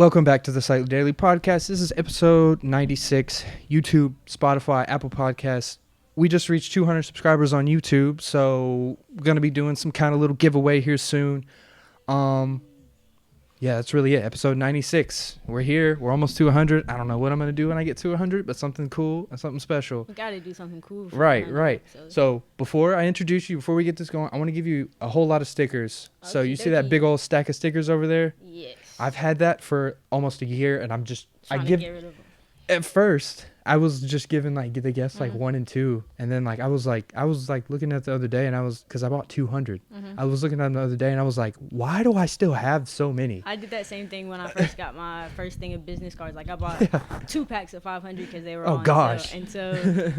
Welcome back to the Slightlee Daily Podcast. This is episode 96, YouTube, Spotify, Apple Podcasts. We just reached 200 subscribers on YouTube, so we're going to be doing some kind of little giveaway here soon. Yeah, that's really it. Episode 96. We're here. We're almost to 100. I don't know what I'm going to do when I get to 100, but something cool and something special. We got to do something cool. Right. So before I introduce you, before we get this going, I want to give you a whole lot of stickers. Okay, so you see that big old stack of stickers over there? Yes. I've had that for almost a year, and I'm just trying to get rid of them. At first, I was just giving like the guests like 1 and 2, and then I was looking at the other day, and because I bought 200. I was looking at them the other day, and I was like, why do I still have so many? I did that same thing when I first got my first thing of business cards. Like I bought 2 packs of 500 because they were on gosh. sale. And so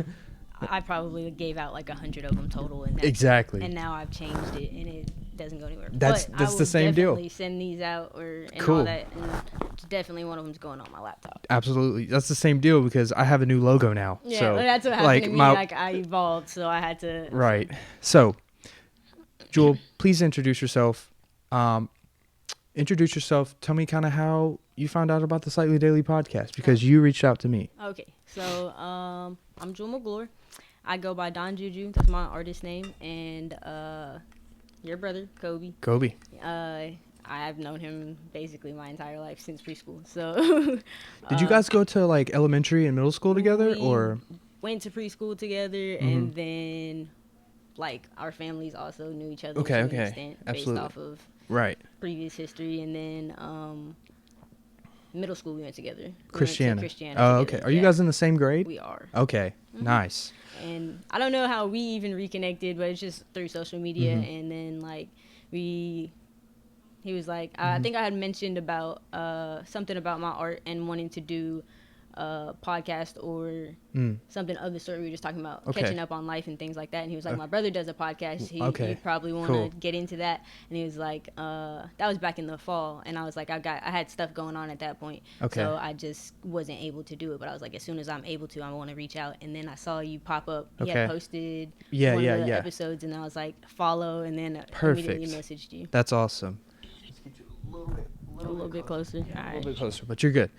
I probably gave out like 100 of them total. And exactly. And now I've changed it, and it doesn't go anywhere. That's the same deal. I will definitely send these out and cool. all that. And definitely one of them's going on my laptop. Absolutely. That's the same deal because I have a new logo now. Yeah, so, that's what happened to me. I evolved, so I had to. Right. So, Jewel, please introduce yourself. Tell me kind of how you found out about the Slightlee Daily Podcast because you reached out to me. Okay. So, I'm Jewel Magloire. I go by Don Juju. That's my artist name. And your brother, Kobe. I've known him basically my entire life since preschool. So, did you guys go to like elementary and middle school together, or went to preschool together, and then like our families also knew each other to an extent based off of previous history, and then middle school we went together. Christianity. Oh, okay. Are you guys in the same grade? We are. Okay, nice. And I don't know how we even reconnected, but it's just through social media, and then like he was like, I think I had mentioned about something about my art and wanting to do a podcast or something of the sort. We were just talking about catching up on life and things like that. And he was like, my brother does a podcast. He probably want to get into that. And he was like, that was back in the fall. And I was like, I had stuff going on at that point. So I just wasn't able to do it. But I was like, as soon as I'm able to, I want to reach out. And then I saw you pop up. You had posted one of the episodes. And I was like, follow. And then immediately messaged you. That's awesome. A little bit closer. All right. A little bit closer, but you're good.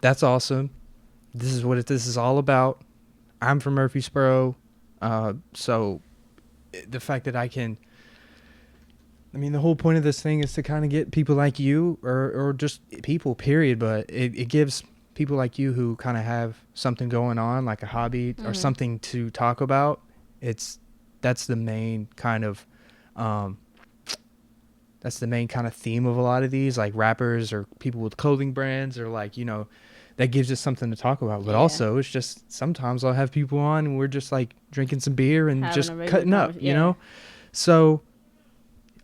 That's awesome. This is what this is all about. I'm from Murfreesboro, so the fact that the whole point of this thing is to kind of get people like you, or just people, period. But it gives people like you who kind of have something going on, like a hobby or something to talk about. That's the main kind of. That's the main kind of theme of a lot of these, like rappers or people with clothing brands, or like, that gives us something to talk about. But also, it's just sometimes I'll have people on and we're just like drinking some beer and just cutting up, you know? So,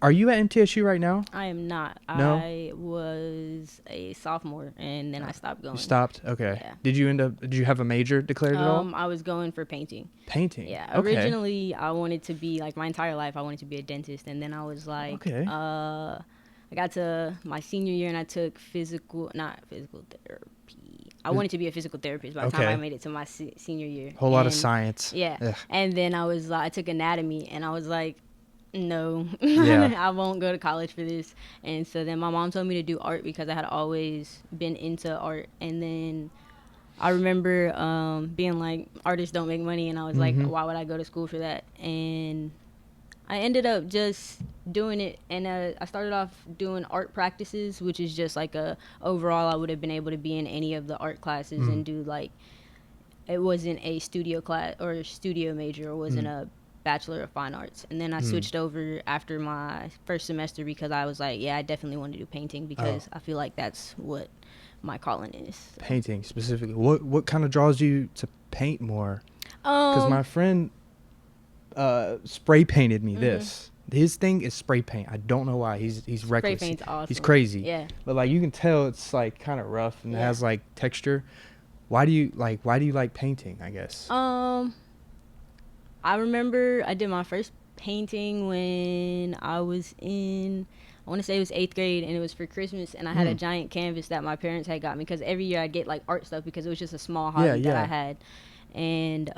are you at MTSU right now? I am not. No? I was a sophomore and then I stopped going. You stopped? Okay. Yeah. Did you have a major declared at all? I was going for painting. Painting? Yeah. Okay. Originally, I wanted to be, like my entire life, I wanted to be a dentist. And then I was like, I got to my senior year and I took not physical therapy. I wanted to be a physical therapist by the time I made it to my senior year. Whole lot of science. Yeah. Ugh. And then I took anatomy and I was like, no, I won't go to college for this. And so then my mom told me to do art because I had always been into art. And then I remember being like, artists don't make money. And I was like, why would I go to school for that? And I ended up just doing it. And I started off doing art practices, which is just like overall I would have been able to be in any of the art classes and do like, it wasn't a studio class or a studio major. It wasn't a Bachelor of Fine Arts. And then I switched over after my first semester because I was like, I definitely want to do painting because I feel like that's what my calling is. So. Painting specifically. What kind of draws you to paint more? Because my friend spray painted me this. His thing is spray paint. I don't know why. He's reckless. Spray paint's awesome. He's crazy. Yeah. But like you can tell it's like kind of rough and it has like texture. Why do you like painting, I guess? I remember I did my first painting when I was I want to say it was 8th grade, and it was for Christmas, and I had a giant canvas that my parents had got me because every year I get like art stuff because it was just a small hobby that I had. And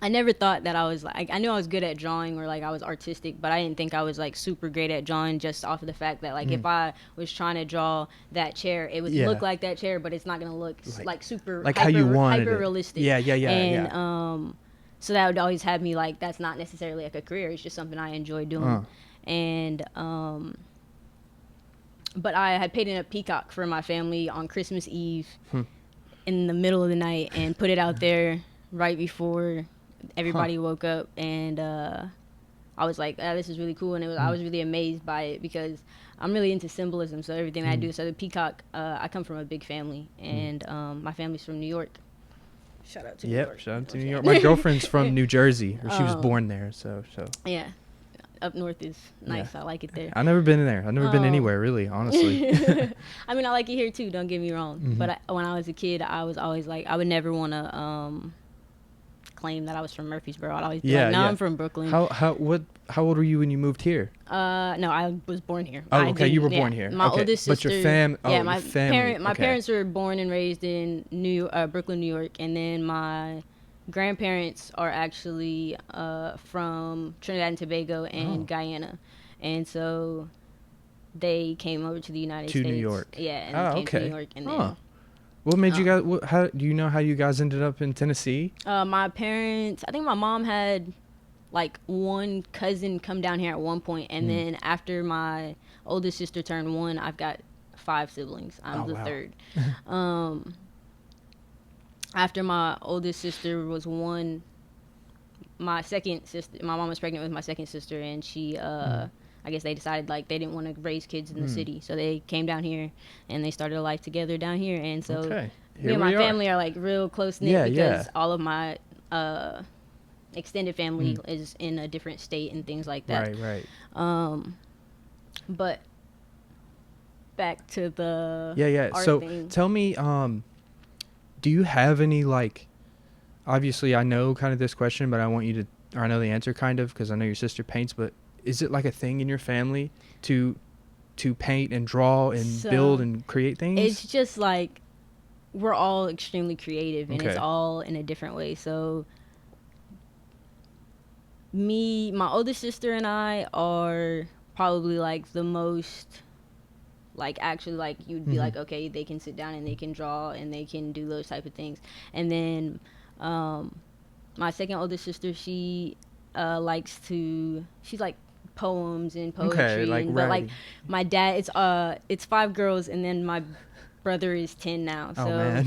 I never thought that I was like, I knew I was good at drawing or like I was artistic, but I didn't think I was like super great at drawing just off of the fact that like if I was trying to draw that chair, it would look like that chair, but it's not gonna look like super like how you wanted hyper realistic. Yeah. And so that would always have me like that's not necessarily like a career. It's just something I enjoy doing. And but I had painted a peacock for my family on Christmas Eve in the middle of the night and put it out there right before everybody woke up, and I was like, this is really cool, and I was really amazed by it because I'm really into symbolism, so everything I do. So the peacock, I come from a big family, and my family's from New York. Shout out to New York. Shout out to New York. My girlfriend's from New Jersey, or she was born there, so. Yeah, up north is nice. I like it there. I've never been there. I've never been anywhere, really, honestly. I mean, I like it here too, don't get me wrong, but when I was a kid, I was always like, I would never want to claim that I was from Murfreesboro. I'd always be like, no, I'm from Brooklyn. How old were you when you moved here? No, I was born here. Oh, okay, you were born here. My oldest sister. But your my parents were born and raised in Brooklyn, New York, and then my grandparents are actually from Trinidad and Tobago and Guyana, and so they came over to the United States. To New York. Yeah, and came to New York, and then. What made you guys? How do you know how you guys ended up in Tennessee? My parents. I think my mom had like one cousin come down here at one point, and then after my oldest sister turned 1, I've got 5 siblings. I'm the third. After my oldest sister was 1, my second sister, my mom was pregnant with my second sister, and she I guess they decided like they didn't want to raise kids in the city, so they came down here and they started a life together down here. And so me and my family are like real close knit because all of my extended family is in a different state and things like that. Right. But back to the art so thing. Tell me, do you have any like? Obviously, I know kind of this question, but I want you to, or I know the answer kind of because I know your sister paints, but. Is it like a thing in your family to paint and draw and build and create things? It's just like we're all extremely creative and it's all in a different way. So my older sister and I are probably like the most like actually like you'd be like, okay, they can sit down and they can draw and they can do those type of things. And then my second oldest sister, she likes to, she's like poems and poetry, but like my dad, it's 5 girls and then my brother is 10 now, so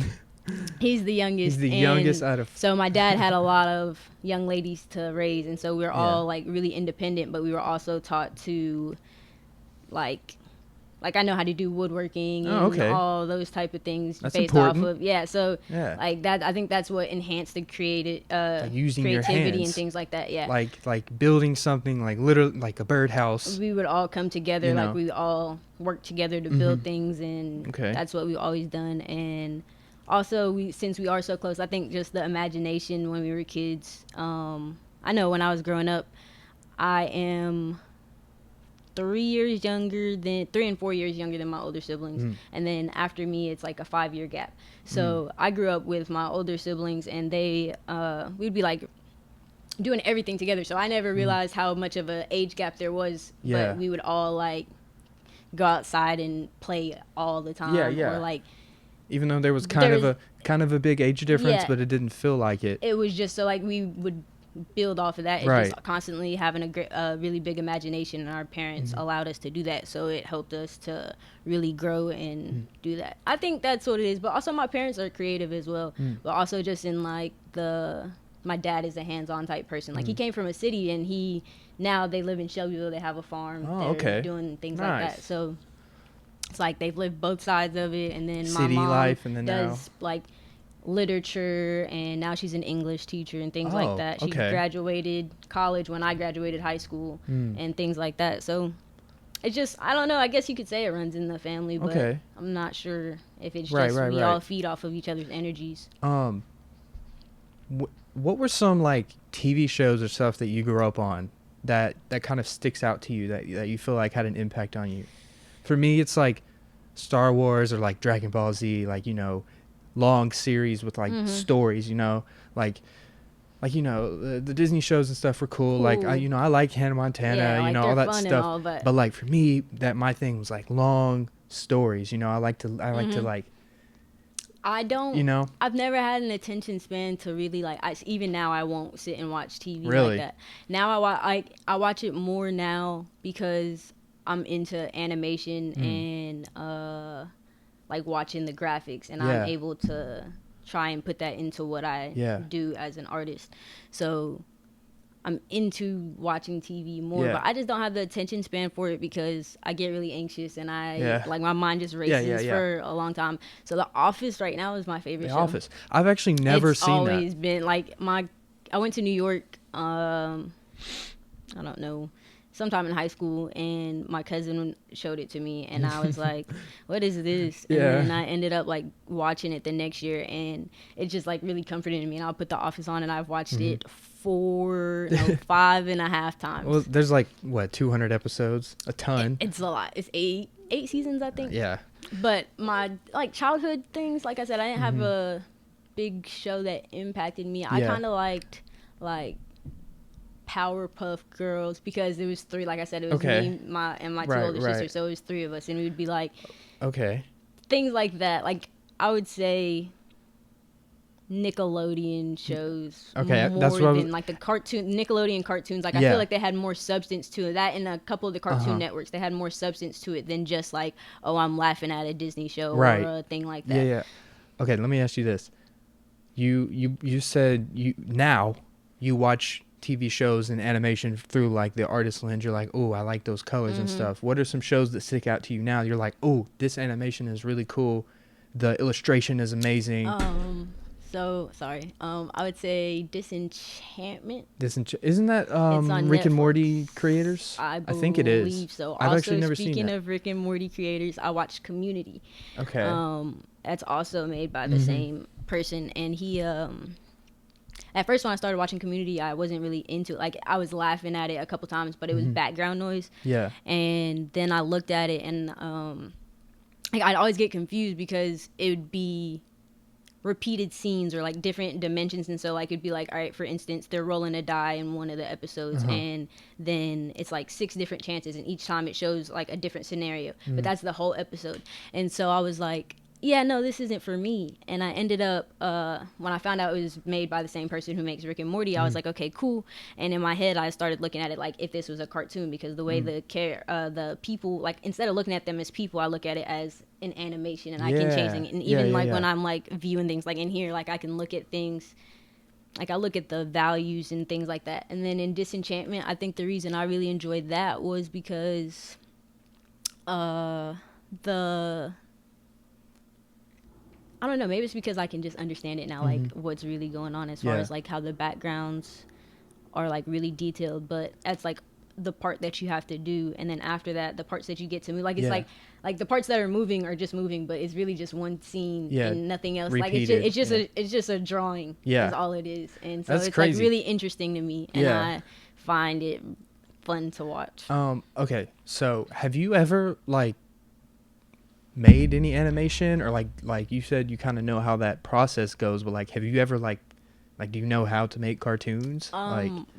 he's the youngest. He's the youngest out of. So my dad had a lot of young ladies to raise, and so we were all like really independent, but we were also taught to like I know how to do woodworking and all those type of things. That's based important. off of like that. I think that's what enhanced the like using creativity your hands. and things like that. Yeah, like building something like literally like a birdhouse. We would all come together, like we all work together to build things, and that's what we've always done. And also, since we are so close, I think just the imagination when we were kids. I know when I was growing up, I am 3 and 4 years younger than my older siblings, and then after me it's like a 5-year gap. So I grew up with my older siblings, and they we'd be like doing everything together, so I never realized how much of an age gap there was. But we would all like go outside and play all the time, or like even though there was kind of a big age difference, but it didn't feel like it. It was just so like we would build off of that. It's just constantly having a really big imagination, and our parents allowed us to do that, so it helped us to really grow and do that. I think that's what it is. But also my parents are creative as well, but also just in like my dad is a hands-on type person. Like he came from a city, and now they live in Shelbyville. They have a farm. They're doing things like that. So it's like they've lived both sides of it. And then my mom life, and then does like literature, and now she's an English teacher and things like that. She graduated college when I graduated high school and things like that. So it's just, I don't know, I guess you could say it runs in the family, but I'm not sure if it's just we all feed off of each other's energies. What were some like TV shows or stuff that you grew up on that kind of sticks out to you that you feel like had an impact on you? For me, it's like Star Wars or like Dragon Ball Z, like, long series with like stories, like like, you know, the Disney shows and stuff were cool. Like, I like Hannah Montana, Yeah, like, you know, all that fun and stuff. all, but like for me, that my thing was like long stories. You know, I like to like. I don't. You know, I've never had an attention span to really like. Even now, I won't sit and watch TV really? like that. Now I watch it more now because I'm into animation and like watching the graphics, and I'm able to try and put that into what I do as an artist. So I'm into watching TV more, but I just don't have the attention span for it because I get really anxious and like my mind just races for a long time. So The Office right now is my favorite show. The Office. I've actually never seen that. It's always been like I went to New York, I don't know, sometime in high school, and my cousin showed it to me, and I was like, what is this? And then I ended up like watching it the next year, and it just like really comforted me, and I'll put The Office on, and I've watched it 5.5 times. Well, there's like what, 200 episodes? A ton. It's a lot. It's eight seasons, I think. Yeah. But my like childhood things, like I said, I didn't have a big show that impacted me. I kind of liked like Powerpuff Girls because it was three. Like I said, it was me, my two older sisters, so it was three of us, and we would be like, things like that. Like I would say Nickelodeon shows more that's what than like the Nickelodeon cartoons. Like I feel like they had more substance to it. That and a couple of the Cartoon Networks, they had more substance to it than just like, oh, I'm laughing at a Disney show or a thing like that. Yeah. Okay, let me ask you this: you said you watch TV shows and animation through like the artist lens. You're like, oh, I like those colors and stuff. What are some shows that stick out to you now? You're like, oh, this animation is really cool. The illustration is amazing. So sorry. I would say Disenchantment. Isn't that Rick Netflix. And Morty creators? I think it is. So. I've actually never seen that. Speaking of Rick and Morty creators, I watched Community. Okay. That's also made by the same person, and he at first when I started watching Community, I wasn't really into it. Like I was laughing at it a couple times, but it was background noise. Yeah. And then I looked at it, and like I'd always get confused because it would be repeated scenes or like different dimensions, and so like it'd be like, all right, for instance, they're rolling a die in one of the episodes, and then it's like 6 different chances, and each time it shows like a different scenario, but that's the whole episode. And so I was like, yeah, no, this isn't for me. And I ended up when I found out it was made by the same person who makes Rick and Morty, I was like, okay, cool. And in my head I started looking at it like if this was a cartoon, because the way the people, like instead of looking at them as people, I look at it as an animation, and I can change it. And even when I'm like viewing things like in here, like I can look at things, like I look at the values and things like that. And then in Disenchantment, I think the reason I really enjoyed that was because I don't know, maybe it's because I can just understand it now, like what's really going on as far as like how the backgrounds are like really detailed, but that's like the part that you have to do, and then after that the parts that you get to move, like it's like the parts that are moving are just moving, but it's really just one scene and nothing else. Repeated. Like it's just a drawing is all it is. And so that's it's crazy. Like really interesting to me, and I find it fun to watch. Okay, so have you ever like made any animation, or like you said you kind of know how that process goes, but like have you ever like do you know how to make cartoons?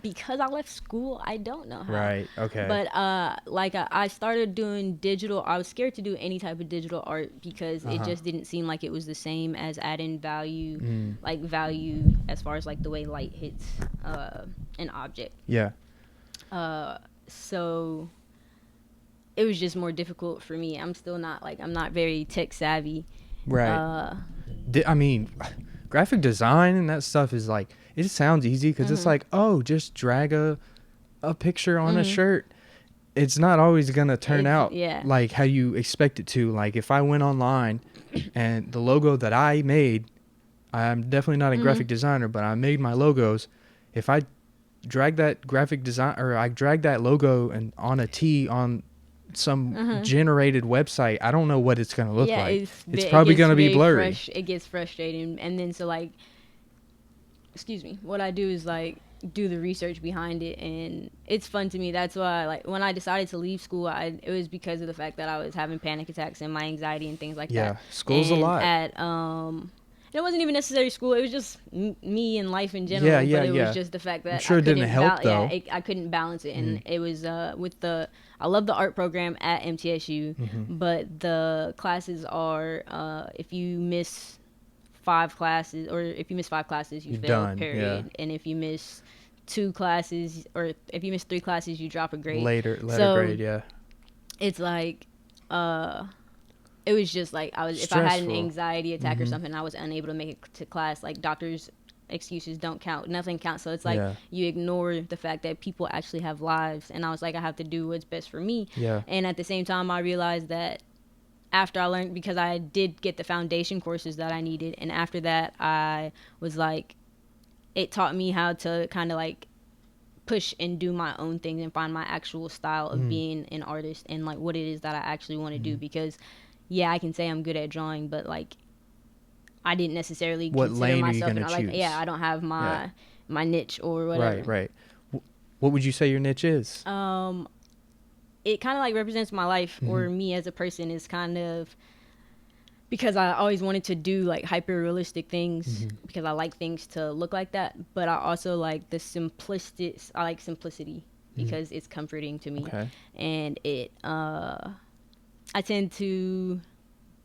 Because I left school, I don't know how. Right. Okay. But I started doing digital. I was scared to do any type of digital art because it just didn't seem like it was the same as adding value, like value as far as like the way light hits an object. Yeah. So it was just more difficult for me. I'm not very tech savvy. Right. I mean, graphic design and that stuff is like, it just sounds easy because it's like, oh, just drag a picture on a shirt. It's not always going to turn out like how you expect it to. Like if I went online and the logo that I made, I'm definitely not a graphic designer, but I made my logos. If I drag that graphic design, or I drag that logo and on a tee on some generated website, I don't know what it's going to look like. It's probably going to be blurry. It gets frustrating. And then so like, what I do is like do the research behind it, and it's fun to me. That's why like when I decided to leave school, it was because of the fact that I was having panic attacks and my anxiety and things like that. Yeah, school's a lot. It it wasn't even necessarily school. It was just me and life in general. But it was just the fact that I'm sure it didn't help though. I couldn't balance it, and it was with the. I love the art program at MTSU, but the classes are if you miss 5 classes, or if you miss 5 classes, you fail. Period. And if you miss 2 classes, or if you miss 3 classes, you drop a grade. Later grade, yeah. It's like, it was just like if I had an anxiety attack or something, I was unable to make it to class. Like, doctors' excuses don't count. Nothing counts. So it's like you ignore the fact that people actually have lives. And I was like, I have to do what's best for me. Yeah. And at the same time, I realized that after I learned, because I did get the foundation courses that I needed, and after that, I was like, it taught me how to kind of like push and do my own thing and find my actual style of being an artist, and like what it is that I actually want to do. Because I can say I'm good at drawing, but like I didn't necessarily consider myself I don't have my niche or whatever. Right. What would you say your niche is? It kind of like represents my life or me as a person. Is kind of because I always wanted to do like hyper realistic things because I like things to look like that. But I also like I like simplicity because it's comforting to me. Okay. And it, I tend to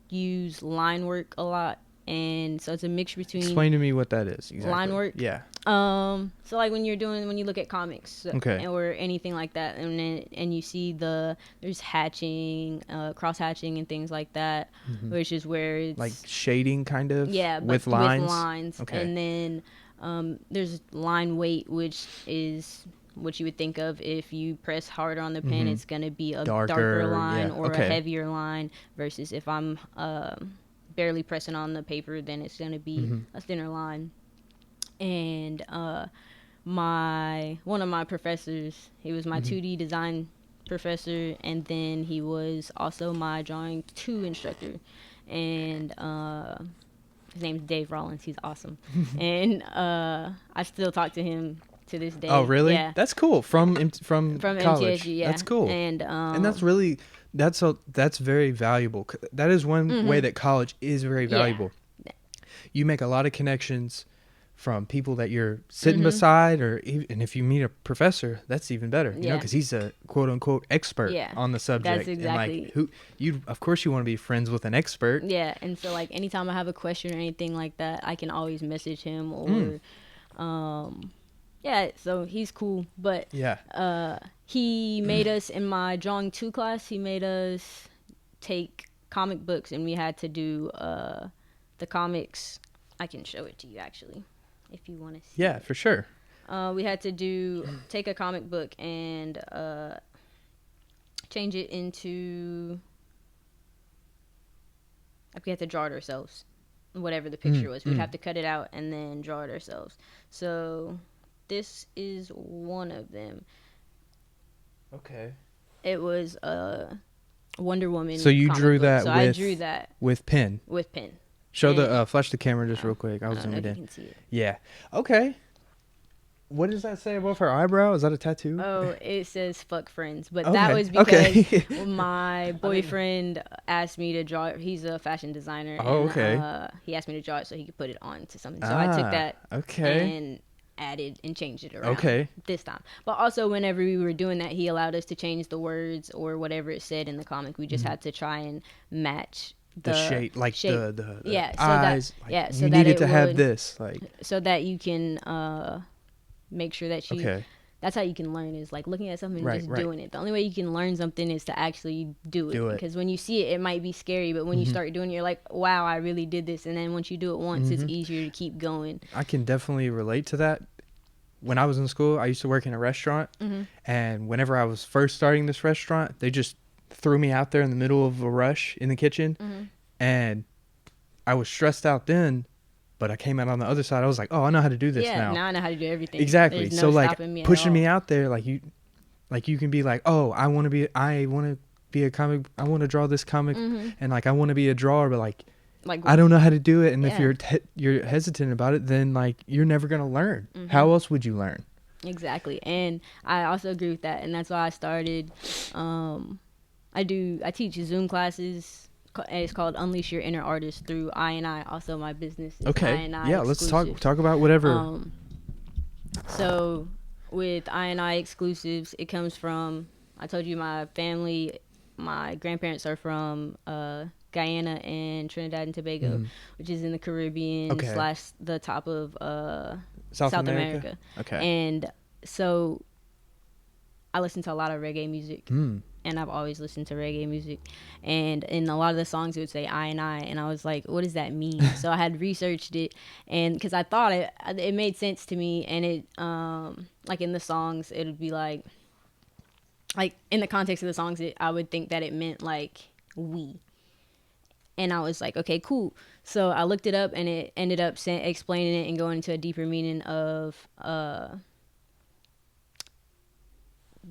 use line work a lot. And so it's a mixture between. Explain to me what that is exactly. Line work. Yeah. So like when you look at comics, okay, or anything like that, and you see there's hatching, cross hatching, and things like that, which is where it's like shading kind of. Yeah, with lines. With lines. Okay. And then there's line weight, which is what you would think of if you press harder on the pen, it's gonna be a darker line or a heavier line, versus if I'm barely pressing on the paper, then it's gonna be a thinner line. And one of my professors, he was my 2D design professor, and then he was also my drawing 2 instructor, and his name's Dave Rollins. He's awesome. And I still talk to him to this day. Oh, really? Yeah. That's cool. From college. MTSU, yeah. That's cool. And that's really that's very valuable. That is one way that college is very valuable. Yeah. You make a lot of connections from people that you're sitting beside, and if you meet a professor, that's even better. You know, because he's a quote unquote expert on the subject. That's exactly. And like of course you want to be friends with an expert. Yeah, and so like anytime I have a question or anything like that, I can always message him or so he's cool. But he made us, in my drawing 2 class, he made us take comic books, and we had to do the comics. I can show it to you actually if you want to see. Yeah, for sure. We had to take a comic book and change it into, like, we had to draw it ourselves, whatever the picture was. We'd have to cut it out and then draw it ourselves. So this is one of them. Okay. It was Wonder Woman. So you drew that. So I drew that with pen. With pen. Show flash the camera just real quick. I was zooming in. You can see it. Yeah. Okay. What does that say above her eyebrow? Is that a tattoo? Oh, it says "fuck friends," but that was because my boyfriend asked me to draw it. He's a fashion designer. Oh, and, he asked me to draw it so he could put it on to something. So I took that. And added and changed it around this time. But also whenever we were doing that, he allowed us to change the words or whatever it said in the comic. We just had to try and match the shape, like shape. the eyes. So you needed to have this, like, so that you can make sure that you that's how you can learn, is like looking at something and just doing it. The only way you can learn something is to actually do it. Because when you see it, it might be scary, but when you start doing it, you're like, wow, I really did this. And then once you do it once, it's easier to keep going. I can definitely relate to that. When I was in school, I used to work in a restaurant, and whenever I was first starting this restaurant, they just threw me out there in the middle of a rush in the kitchen, and I was stressed out then, but I came out on the other side. I was like, oh, I know how to do this now. Yeah, now I know how to do everything. Exactly. So like pushing me out there, like you can be like, oh, I want to be a comic. I want to draw this comic, and like I want to be a drawer, but like I don't know how to do it. And if you're hesitant about it, then like you're never gonna learn. How else would you learn? Exactly. And I also agree with that, and that's why I started. I teach Zoom classes it's called Unleash Your Inner Artist through I. Also, my business is Okay. I. Yeah, let's talk about whatever. So with I exclusives, it comes from, I told you my family, my grandparents are from Guyana and Trinidad and Tobago, which is in the Caribbean / the top of South America. Okay. And so I listen to a lot of reggae music. And I've always listened to reggae music, and in a lot of the songs it would say and I was like, what does that mean? So I had researched it, and because I thought it made sense to me, and it like in the songs it would be like in the context of the songs I would think that it meant like we, and I was like, okay, cool. So I looked it up, and it ended up explaining it and going into a deeper meaning of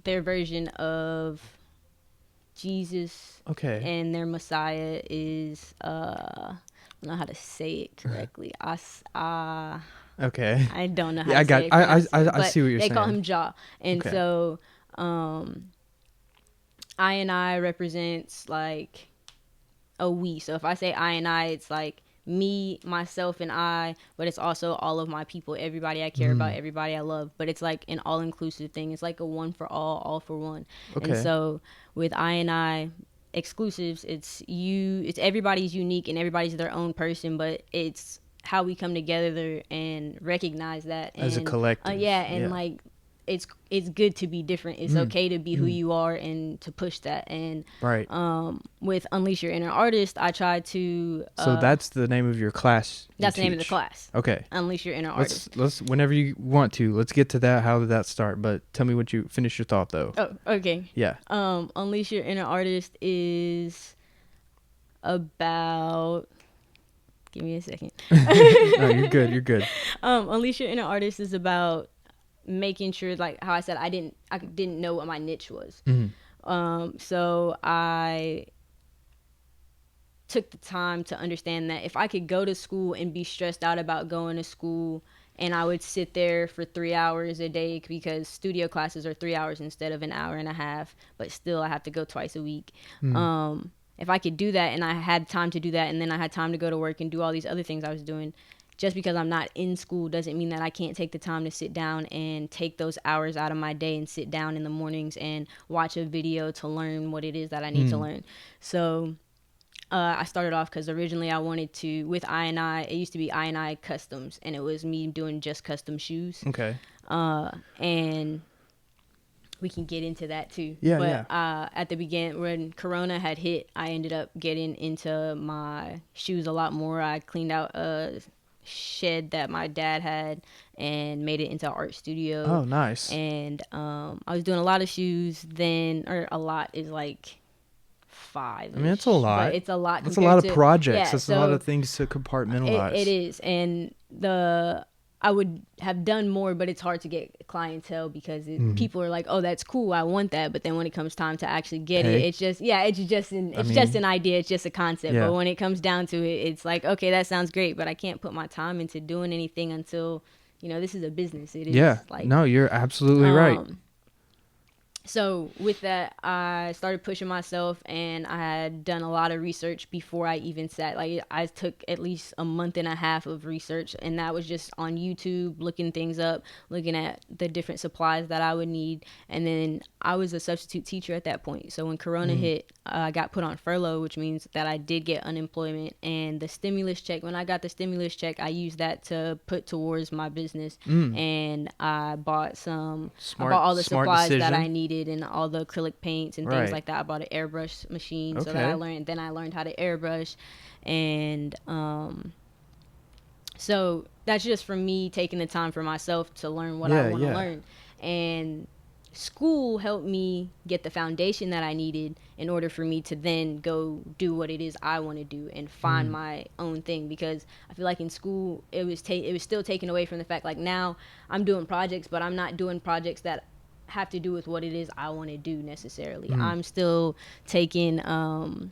their version of Jesus. Okay. And their Messiah is I don't know how to say it correctly. Okay. I don't know how to say it. I see what you're saying. They call him Jah. And so I represents like a we. So if I say I, it's like me, myself, and I, but it's also all of my people, everybody I care about, everybody I love. But it's like an all-inclusive thing. It's like a one for all for one. Okay. And so with I exclusives, it's everybody's unique and everybody's their own person, but it's how we come together and recognize that as a collective. Like it's good to be different. It's okay to be who you are and to push that. And with Unleash Your Inner Artist, I tried to so that's the name of your class. That's the name of the class. Okay. Unleash Your Inner Artist. Let's whenever you want to, let's get to that. How did that start? But tell me what you finish your thought though. Oh, okay. Yeah. Unleash Your Inner Artist is about, give me a second. No, you're good. Unleash Your Inner Artist is about making sure, like how I said, I didn't know what my niche was. So I took the time to understand that if I could go to school and be stressed out about going to school, and I would sit there for 3 hours a day because studio classes are 3 hours instead of an hour and a half, but still I have to go twice a week. If I could do that, and I had time to do that, and then I had time to go to work and do all these other things I was doing, just because I'm not in school doesn't mean that I can't take the time to sit down and take those hours out of my day and sit down in the mornings and watch a video to learn what it is that I need to learn. So I started off because originally I wanted to, with I, it used to be I Customs, and it was me doing just custom shoes. Okay. And we can get into that too. Yeah. At the beginning, when Corona had hit, I ended up getting into my shoes a lot more. I cleaned out a shed that my dad had and made it into an art studio. Oh, nice. And I was doing a lot of shoes then, or a lot is like 5. I mean, it's a lot. But it's a lot. It's a lot of projects. Yeah, it's a lot of things to compartmentalize. It is. And I would have done more, but it's hard to get clientele because people are like, "Oh, that's cool, I want that." But then when it comes time to actually get it, it's just an idea, it's just a concept. Yeah. But when it comes down to it, it's like, okay, that sounds great, but I can't put my time into doing anything until, this is a business. It is. Yeah. Like, no, you're absolutely right. So with that, I started pushing myself, and I had done a lot of research before I even sat. Like, I took at least a month and a half of research, and that was just on YouTube, looking things up, looking at the different supplies that I would need. And then I was a substitute teacher at that point. So when Corona hit, I got put on furlough, which means that I did get unemployment. And the stimulus check, when I got the stimulus check, I used that to put towards my business. And I bought all the supplies that I needed, and all the acrylic paints and things like that. I bought an airbrush machine so that I learned how to airbrush. And so that's just from me taking the time for myself to learn what I want to learn. And school helped me get the foundation that I needed in order for me to then go do what it is I want to do and find my own thing. Because I feel like in school it was still taken away from the fact, like, now I'm doing projects, but I'm not doing projects that have to do with what it is I want to do necessarily. I'm still taking I'm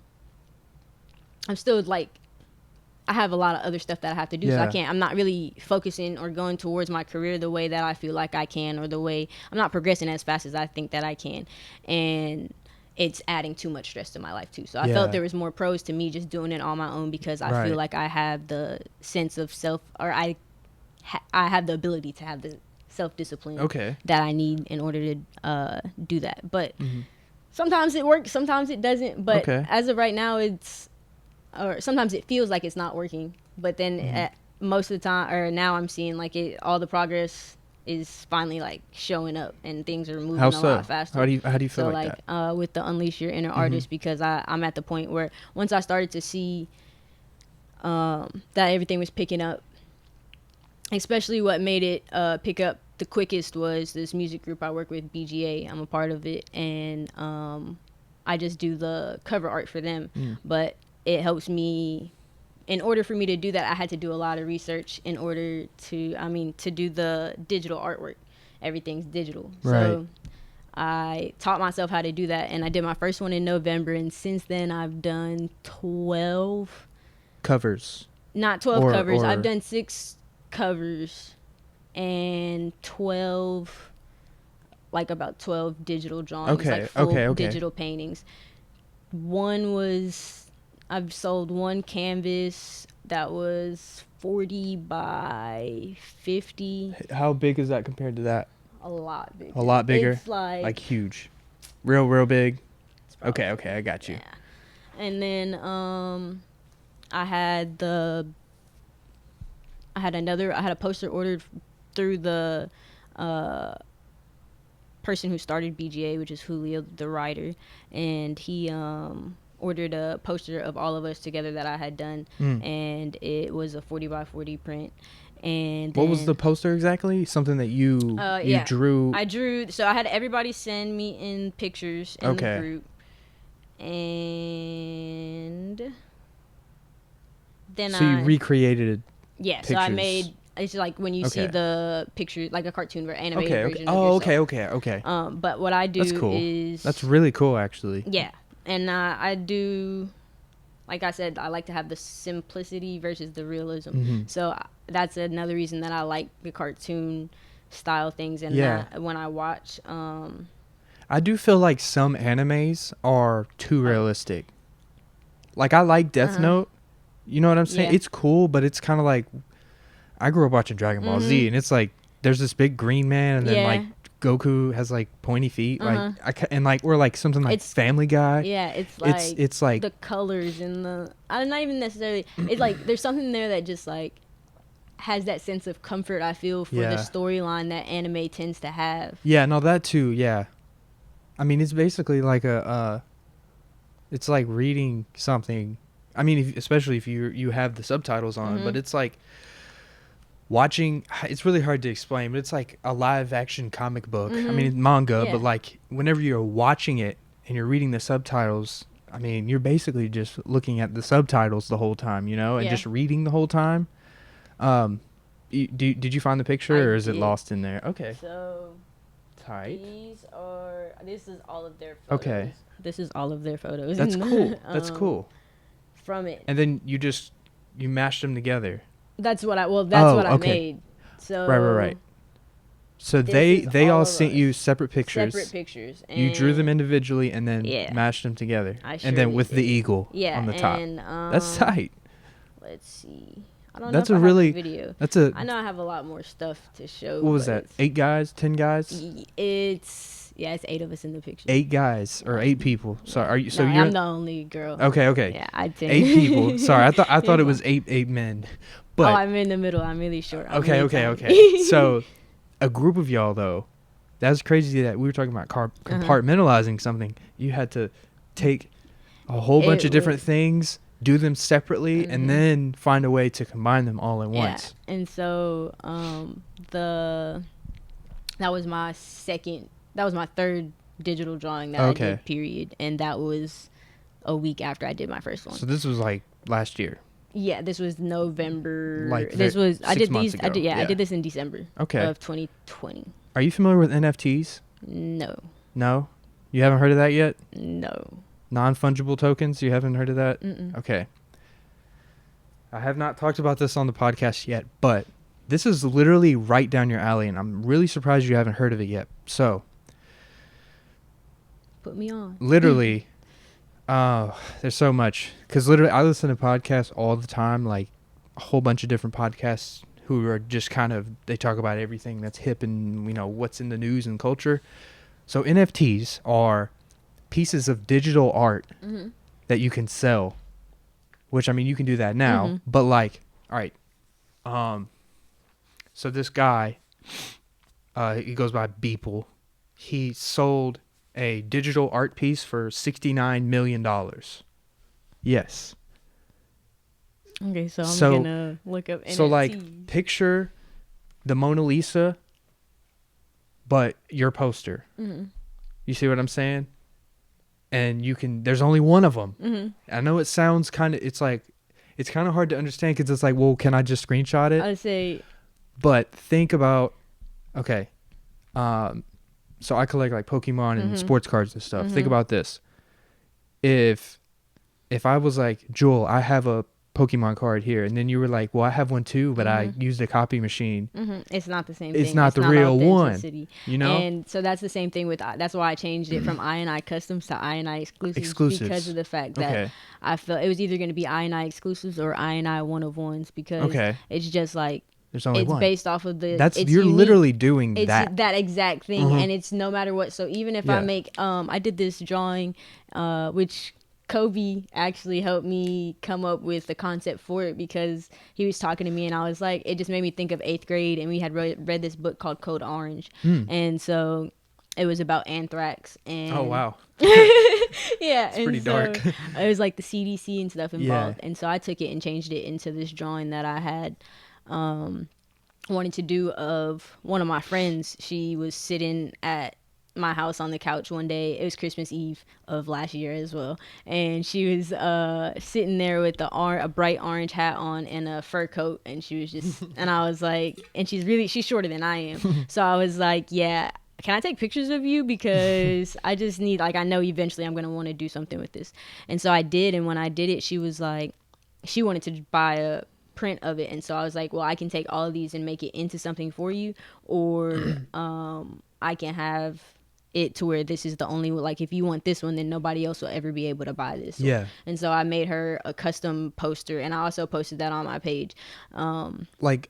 still like, I have a lot of other stuff that I have to do, so I'm not really focusing or going towards my career the way that I feel like I can, or the way I'm not progressing as fast as I think that I can. And it's adding too much stress to my life too. So I felt there was more pros to me just doing it on my own, because I feel like I have the sense of self, or I have the ability to have the self-discipline that I need in order to do that. But sometimes it works, sometimes it doesn't. But as of right now, or sometimes it feels like it's not working. But then most of the time, or now I'm seeing like all the progress is finally like showing up, and things are moving a lot faster. How do you feel like that? With the Unleash Your Inner Artist, because I'm at the point where once I started to see that everything was picking up, especially what made it pick up the quickest was this music group I work with, BGA. I'm a part of it, and I just do the cover art for them. But it helps me. In order for me to do that, I had to do a lot of research in order to do the digital artwork. Everything's digital. Right. So I taught myself how to do that, and I did my first one in November, and since then I've done 12 covers. Not 12 covers. I've done 6 covers and 12, like about 12 digital drawings, like full digital paintings. I've sold one canvas that was 40 by 50. How big is that compared to that? A lot bigger. A lot bigger? It's like huge. Real big? Okay, I got you. Yeah. And then I had a poster ordered through the person who started BGA, which is Julio, the writer, and he ordered a poster of all of us together that I had done, and it was a 40 by 40 print. And what was the poster exactly? Something that you drew? I drew. So I had everybody send me in pictures in the group, and then you recreated. Yeah. Pictures. So I made. It's like when you see the picture, like a cartoon or animated version. Okay. But what I do is that's really cool, actually. Yeah. And I do, like I said, I like to have the simplicity versus the realism. So that's another reason that I like the cartoon style things. And that when I watch, I do feel like some animes are too realistic. Like I like Death Note. You know what I'm saying? Yeah. It's cool, but it's kind of like, I grew up watching Dragon Ball Z, and it's like there's this big green man, and then like Goku has like pointy feet, or like something like Family Guy. Yeah, it's like the colors and not even necessarily. It's like there's something there that just like has that sense of comfort. I feel for the storyline that anime tends to have. Yeah, no, that too. Yeah, I mean it's basically like it's like reading something. I mean, especially if you have the subtitles on, but it's like watching. It's really hard to explain, but it's like a live action comic book. I mean, it's manga, but like whenever you're watching it and you're reading the subtitles, I mean, you're basically just looking at the subtitles the whole time, you know, and just reading the whole time. Did you find the picture, or is it lost in there? Okay. So tight. This is all of their photos. Okay. This is all of their photos. That's cool. That's cool. From it. And then you mashed them together. That's what I made. So right. So they all sent you separate pictures. And you drew them individually and then mashed them together. And then with the eagle on the top. And, that's tight. Let's see. I don't know if I have a video. I know I have a lot more stuff to show. What was that? 8 guys? 10 guys? It's 8 of us in the picture. 8 guys or 8 people. Sorry, are you? So you're I'm the only girl. Okay. Yeah, I did. 8 people. Sorry, I thought it was 8 men. But I'm in the middle. I'm really short. Okay. So a group of y'all though. That's crazy that we were talking about compartmentalizing something. You had to take a whole bunch of different things, do them separately, and then find a way to combine them all at once. And so that was my third digital drawing that I did, period. And that was a week after I did my first one. So this was like last year. Yeah, this was November. I did this in December of 2020. Are you familiar with NFTs? No? You haven't heard of that yet? No. Non-fungible tokens? You haven't heard of that? Mm-mm. Okay. I have not talked about this on the podcast yet, but this is literally right down your alley, and I'm really surprised you haven't heard of it yet. So, Put me on. Literally, there's so much. Because literally, I listen to podcasts all the time, like a whole bunch of different podcasts who are just kind of, they talk about everything that's hip and, you know, what's in the news and culture. So NFTs are pieces of digital art that you can sell, which, I mean, you can do that now. But like, all right, so this guy, he goes by Beeple. He sold a digital art piece for $69 million. Yes. Okay, so I'm gonna look up NFTs. So like, picture the Mona Lisa, but your poster. You see what I'm saying? And you can, there's only one of them. I know it sounds kind of, it's like, it's kind of hard to understand because it's like, well, can I just screenshot it? I'd say. But think about, okay, so I collect like Pokemon and sports cards and stuff. Think about this. If I was like, Joel, I have a Pokemon card here, and then you were like, well, I have one too, but I used a copy machine. It's not the same thing. It's not the real one, you know? And so that's the same thing with, that's why I changed it from I&I Customs to I&I Exclusives. Because of the fact that I felt it was either going to be I&I Exclusives or I&I one-of-ones, because it's just like, there's only one. It's based off of the. You're unique. Literally doing it's that. That exact thing, and it's no matter what. So even if I make, I did this drawing, which Kobe actually helped me come up with the concept for it, because he was talking to me, and I was like, it just made me think of 8th grade, and we had read this book called Code Orange, and so it was about anthrax. And oh wow. Yeah, it's pretty dark. It was like the CDC and stuff involved, and so I took it and changed it into this drawing that I had. Wanted to do of one of my friends. She was sitting at my house on the couch one day. It was Christmas Eve of last year as well, and she was sitting there with a bright orange hat on and a fur coat, and she was just and I was like, and she's shorter than I am, so I was like, yeah, can I take pictures of you, because I just need, like, I know eventually I'm gonna want to do something with this. And so I did, and when I did it, she was like, she wanted to buy a print of it, and so I was like, well, I can take all of these and make it into something for you, or I can have it to where this is the only, like, if you want this one, then nobody else will ever be able to buy this one. And so I made her a custom poster, and I also posted that on my page. Like,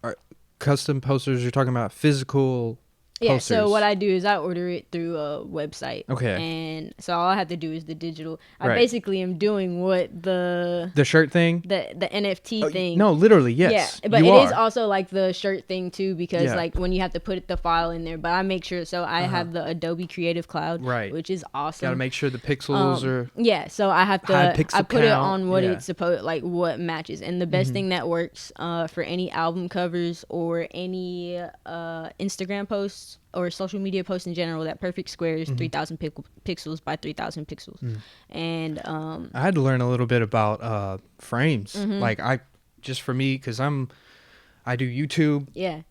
custom posters, you're talking about physical posters. So what I do is I order it through a website. Okay. And so all I have to do is the digital. I basically am doing what the shirt thing, the NFT thing. No, literally, yes. Yeah, but it is also like the shirt thing too, because like when you have to put the file in there. But I make sure, so I have the Adobe Creative Cloud, which is awesome. Got to make sure the pixels are. Yeah, so I have to. I put it on what it's supposed, like what matches, and the best thing that works for any album covers or any Instagram posts or social media posts in general, that perfect square is 3,000 pixels by 3,000 pixels. And I had to learn a little bit about frames. Like, just for me, because I do YouTube.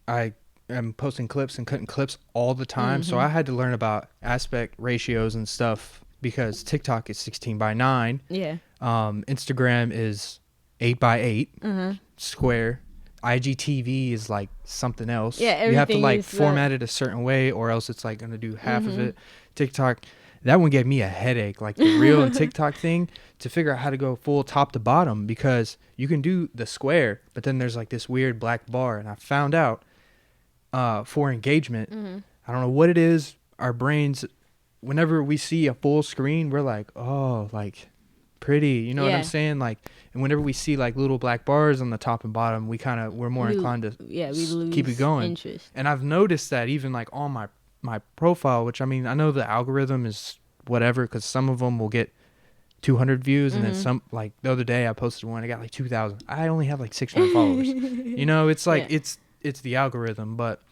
I am posting clips and cutting clips all the time, so I had to learn about aspect ratios and stuff, because TikTok is 16:9. Instagram is 8:8 square. IGTV is like something else. You have to like format it a certain way, or else it's like gonna do half of it. TikTok, that one gave me a headache, like the reel and TikTok thing, to figure out how to go full top to bottom, because you can do the square, but then there's like this weird black bar, and I found out for engagement, I don't know what it is, our brains, whenever we see a full screen, we're like, oh, like pretty, you know what I'm saying? Like, and whenever we see like little black bars on the top and bottom, we're more inclined to we lose keep it going. Interest. And I've noticed that even like on my profile, which, I mean, I know the algorithm is whatever, because some of them will get 200 views, and then some, like the other day I posted one, I got like 2,000. I only have like 600 followers. You know, it's like it's the algorithm, but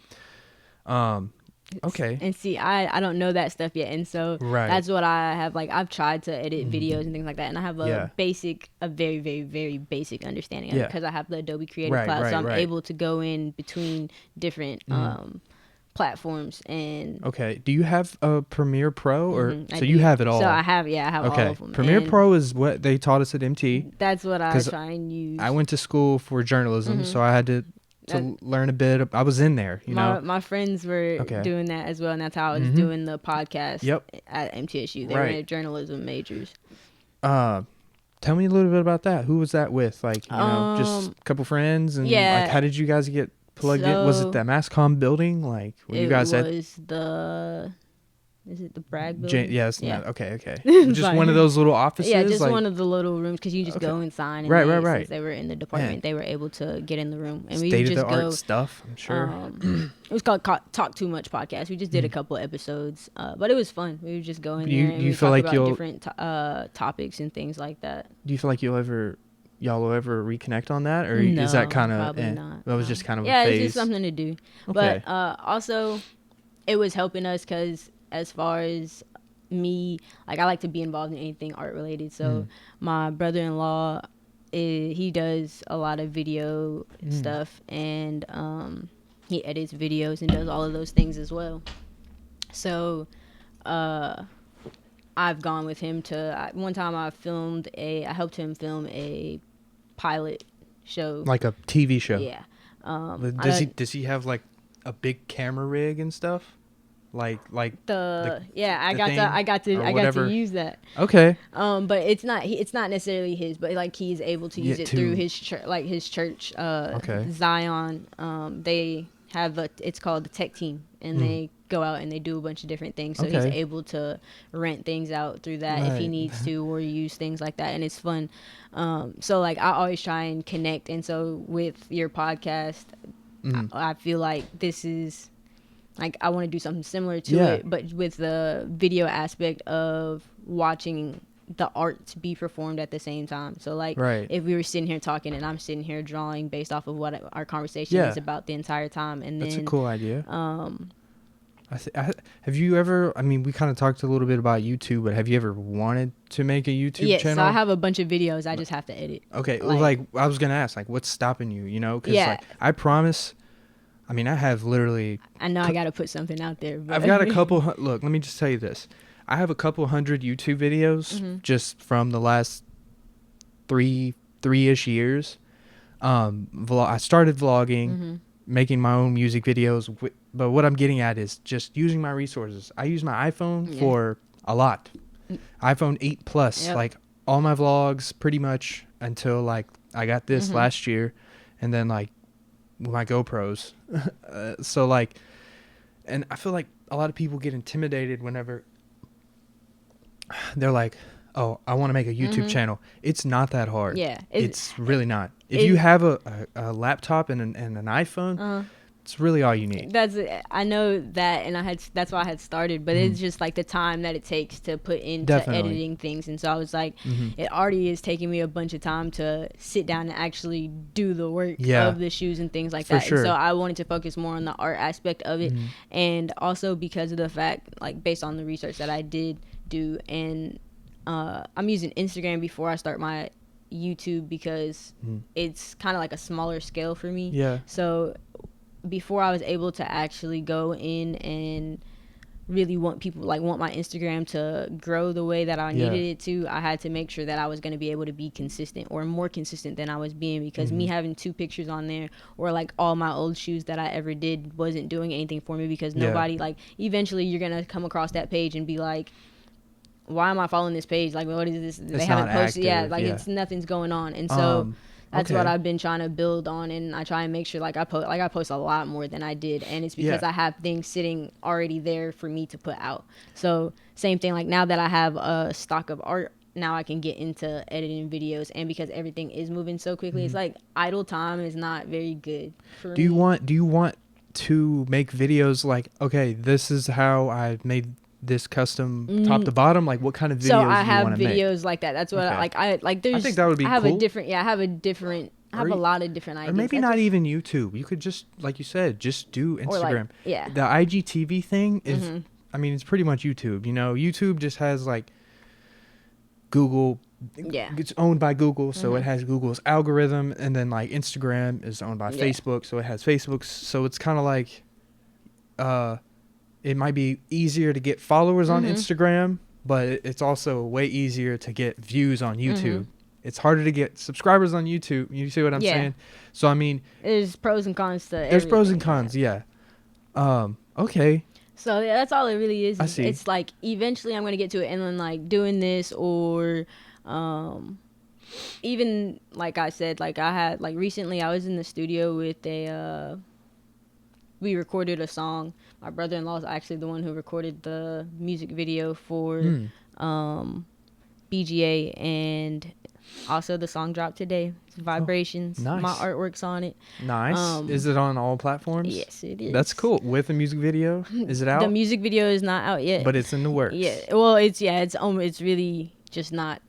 okay. And see, I don't know that stuff yet, and so that's what I have. Like, I've tried to edit videos and things like that, and I have a very, very, very basic understanding of it, because I have the Adobe Creative Cloud, so I'm able to go in between different platforms. And do you have a Premiere Pro, or so you have it all? So I have all of them. Premiere Pro is what they taught us at MT. That's what I try and use. I went to school for journalism, so I had to learn a bit. I was in there, you know. My friends were doing that as well, and that's how I was doing the podcast at MTSU. They were journalism majors. Tell me a little bit about that. Who was that with? Like, you know, just a couple friends, and like, how did you guys get plugged in? Was it that MassCom building? Like, were you guys at? Is it the Bragg building? Yes. Yeah. Okay. Just one of those little offices? Yeah, just like, one of the little rooms, because you just go and sign. And right. Since they were in the department, they were able to get in the room. And we would just go. Stuff, I'm sure. It was called Talk Too Much Podcast. We just did a couple episodes, but it was fun. We would just go in there and we talk about different topics and things like that. Do you feel like y'all will ever reconnect on that? Or is that kind of... probably not. That was just kind of a phase? phase? Yeah, it's just something to do. Okay. But also, it was helping us because as far as me, like, I like to be involved in anything art related. So my brother-in-law, he does a lot of video stuff, and he edits videos and does all of those things as well. So I've gone with him to one time I helped him film a pilot show, like a TV show. Yeah. Does he have like a big camera rig and stuff? I got to use that. Okay. But it's not necessarily his, but like he's able to use it through his church, Zion. They have it's called the tech team, and they go out and they do a bunch of different things. So he's able to rent things out through that if he needs to, or use things like that, and it's fun. So like I always try and connect, and so with your podcast, I feel like this is. Like, I want to do something similar to it, but with the video aspect of watching the art be performed at the same time. So, like, if we were sitting here talking and I'm sitting here drawing based off of what our conversation is about the entire time. And then... That's a cool idea. Have you ever... I mean, we kind of talked a little bit about YouTube, but have you ever wanted to make a YouTube channel? So I have a bunch of videos. I just have to edit. Okay. Like I was going to ask, like, what's stopping you, you know? Because, like, I promise... I mean, I have literally... I know I got to put something out there. But I've got a couple... Look, let me just tell you this. I have a couple hundred YouTube videos just from the last three-ish years. I started vlogging, making my own music videos. But what I'm getting at is just using my resources. I use my iPhone for a lot. iPhone 8 Plus. Like, all my vlogs pretty much until, like, I got this last year. And then, like, with my GoPros. So like, and I feel like a lot of people get intimidated whenever they're like, oh, I want to make a YouTube channel. It's not that hard. Yeah. It's really not. If you have a laptop and an iPhone, it's really all you need. I know that, and that's why I had started, but it's just like the time that it takes to put into editing things. And so I was like, it already is taking me a bunch of time to sit down and actually do the work of the shoes and things like that. Sure. And so I wanted to focus more on the art aspect of it. And also because of the fact, like, based on the research that I did do, and I'm using Instagram before I start my YouTube because it's kind of like a smaller scale for me. Yeah. So before I was able to actually go in and really want my Instagram to grow the way that I needed it to, I had to make sure that I was going to be able to be consistent, or more consistent than I was being, because me having 2 pictures on there, or like all my old shoes that I ever did, wasn't doing anything for me, because nobody, like, eventually you're going to come across that page and be like, why am I following this page? Like, what is this? They haven't posted. It's nothing's going on. And so that's what I've been trying to build on, and I try and make sure I post a lot more than I did, and it's because I have things sitting already there for me to put out. So same thing, like, now that I have a stock of art, now I can get into editing videos, and because everything is moving so quickly, it's like idle time is not very good for me. Do you want to make videos like, okay, this is how I made this custom top to bottom? Like, what kind of videos so I have do you videos like that. That's what I think that would be cool. I have a lot of different ideas. Or maybe not even YouTube. You could just, like you said, just do Instagram. The IGTV thing is, I mean, it's pretty much YouTube. You know, YouTube just has like Google. It's owned by Google, so it has Google's algorithm, and then like Instagram is owned by Facebook, so it has Facebook's. So it's kind of like, it might be easier to get followers on Instagram, but it's also way easier to get views on YouTube. it's harder to get subscribers on YouTube. You see what I'm saying? So I mean, there's pros and cons to there's pros and cons. Yeah. Okay. So yeah, that's all it really is. I see. It's like eventually I'm gonna get to it, and then like doing this, or even like I said, like I had like recently I was in the studio with we recorded a song. My brother-in-law is actually the one who recorded the music video for BGA, and also the song dropped today. It's Vibrations. Nice. My artwork's on it. Nice. Is it on all platforms? Yes, it is. That's cool. With a music video? Is it out? The music video is not out yet, but it's in the works. Yeah. Well, it's really just not